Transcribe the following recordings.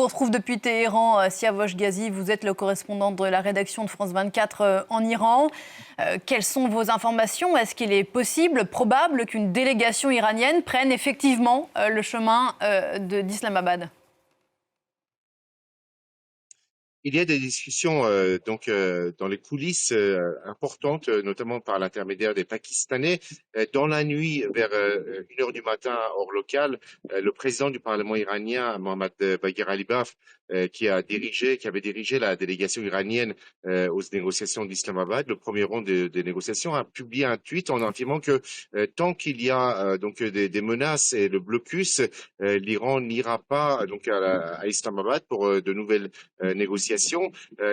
vous retrouve depuis Téhéran. Siavosh Ghazi, vous êtes le correspondant de la rédaction de France 24 en Iran. Quelles sont vos informations? Est-ce qu'il est possible, probable qu'une délégation iranienne prenne effectivement le chemin d'Islamabad? Il y a des discussions dans les coulisses importantes, notamment par l'intermédiaire des Pakistanais. Dans la nuit, vers 1 heure du matin, hors local, le président du Parlement iranien, Mohammad Bagher Ghalibaf, qui avait dirigé la délégation iranienne aux négociations d'Islamabad, le premier round des négociations, a publié un tweet en affirmant que tant qu'il y a des menaces et le blocus, l'Iran n'ira pas à Islamabad pour de nouvelles négociations.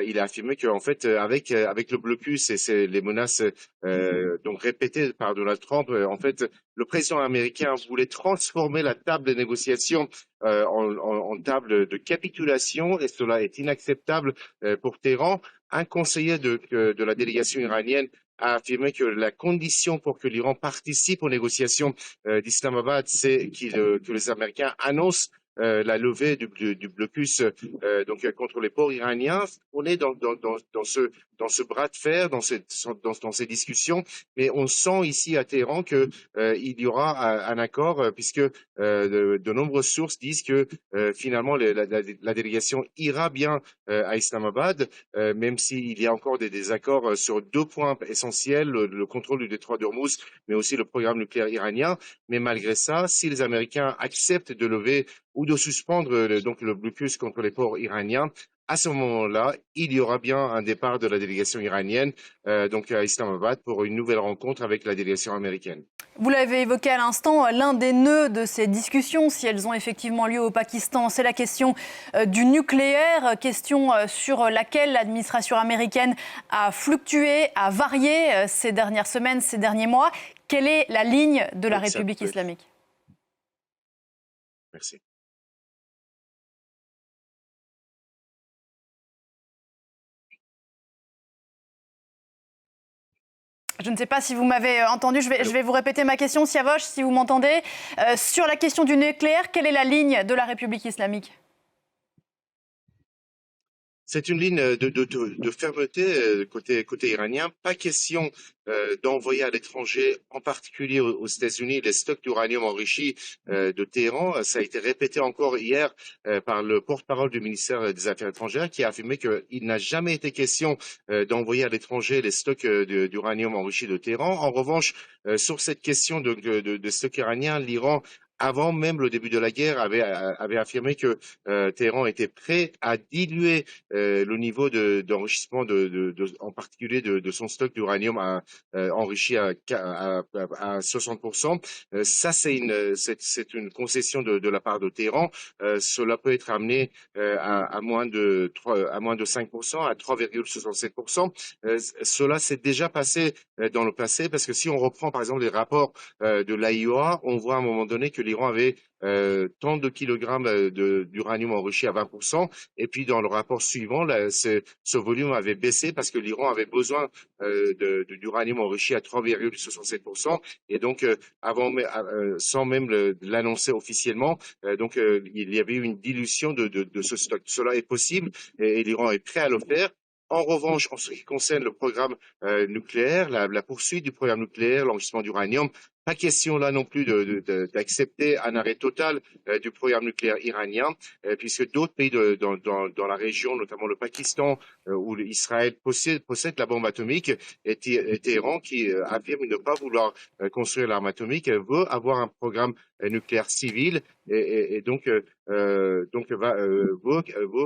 Il a affirmé qu'en fait, avec le blocus et les menaces répétées par Donald Trump, en fait, le président américain voulait transformer la table de négociation en table de capitulation, et cela est inacceptable pour Téhéran. Un conseiller de la délégation iranienne a affirmé que la condition pour que l'Iran participe aux négociations d'Islamabad, c'est que les Américains annoncent la levée du blocus contre les ports iraniens. On est dans ce bras de fer, dans ces discussions, mais on sent ici à Téhéran que il y aura un accord, puisque de nombreuses sources disent que finalement la délégation ira bien à Islamabad, même s'il y a encore des désaccords sur 2 points essentiels, le contrôle du détroit d'Ormuz, mais aussi le programme nucléaire iranien. Mais malgré ça, si les Américains acceptent de lever ou de suspendre le blocus contre les ports iraniens, à ce moment-là, il y aura bien un départ de la délégation iranienne à Islamabad pour une nouvelle rencontre avec la délégation américaine. Vous l'avez évoqué à l'instant, l'un des nœuds de ces discussions, si elles ont effectivement lieu au Pakistan, c'est la question du nucléaire, question sur laquelle l'administration américaine a fluctué, a varié ces dernières semaines, ces derniers mois. Quelle est la ligne de la République islamique? Merci. Je ne sais pas si vous m'avez entendu, je vais vous répéter ma question, Siavosh, si vous m'entendez. Sur la question du nucléaire, quelle est la ligne de la République islamique? C'est une ligne de fermeté côté iranien. Pas question d'envoyer à l'étranger, en particulier aux États-Unis, les stocks d'uranium enrichi de Téhéran. Ça a été répété encore hier par le porte-parole du ministère des Affaires étrangères, qui a affirmé qu'il n'a jamais été question d'envoyer à l'étranger les stocks d'uranium enrichi de Téhéran. En revanche, sur cette question de stocks iraniens, l'Iran, avant même le début de la guerre, avait affirmé que Téhéran était prêt à diluer le niveau d'enrichissement en particulier de son stock d'uranium enrichi à 60%. Ça, c'est une concession de la part de Téhéran. Cela peut être amené à moins de 5%, à 3,67%. Cela s'est déjà passé dans le passé, parce que si on reprend par exemple les rapports de l'AIOA, on voit à un moment donné que l'Iran avait tant de kilogrammes d'uranium enrichi à 20%, et puis dans le rapport suivant, ce volume avait baissé parce que l'Iran avait besoin d'uranium enrichi à 3,67%, et donc sans même l'annoncer officiellement, il y avait eu une dilution de ce stock. Cela est possible, et l'Iran est prêt à le faire. En revanche, en ce qui concerne le programme nucléaire, la poursuite du programme nucléaire, l'enrichissement d'uranium, pas question là non plus d'accepter un arrêt total du programme nucléaire iranien, puisque d'autres pays dans la région, notamment le Pakistan ou Israël, possèdent la bombe atomique, et Téhéran, qui affirme ne pas vouloir construire l'arme atomique, veut avoir un programme nucléaire civil, et veut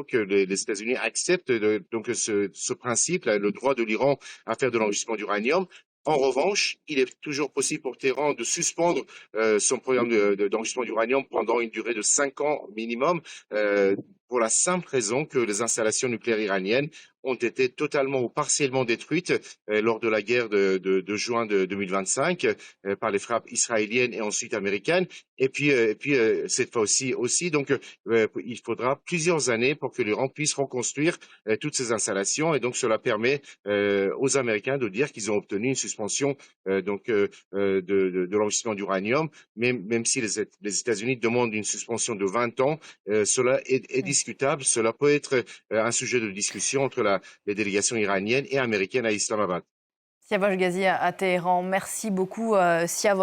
que les États-Unis acceptent ce principe, le droit de l'Iran à faire de l'enrichissement d'uranium. En revanche, il est toujours possible pour Téhéran de suspendre son programme d'enrichissement d'uranium pendant une durée de 5 ans minimum, pour la simple raison que les installations nucléaires iraniennes ont été totalement ou partiellement détruites lors de la guerre de juin de 2025 par les frappes israéliennes et ensuite américaines. Et puis cette fois aussi donc il faudra plusieurs années pour que l'Iran puisse reconstruire toutes ces installations. Et donc cela permet aux Américains de dire qu'ils ont obtenu une suspension de l'enrichissement d'uranium, même si les États-Unis demandent une suspension de 20 ans. Cela est discutable. Cela peut être un sujet de discussion entre les délégations iraniennes et américaines à Islamabad. Siavash Ghazi à Téhéran. Merci beaucoup, Siavash.